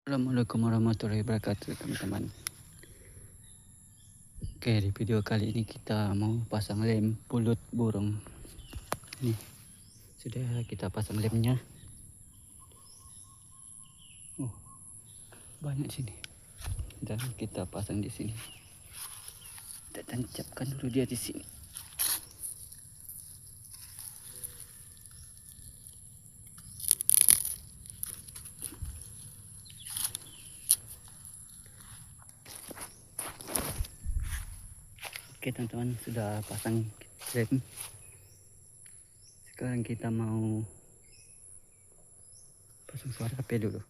Assalamualaikum warahmatullahi wabarakatuh, teman-teman. Oke, di video kali ini kita mau pasang lem pulut burung. Nih, sudah kita pasang lemnya. Oh, banyak sini. Dan kita pasang di sini. Kita tancapkan dulu dia di sini. Oke, teman-teman, sudah pasang lem. Sekarang kita mau pasang suara HP dulu.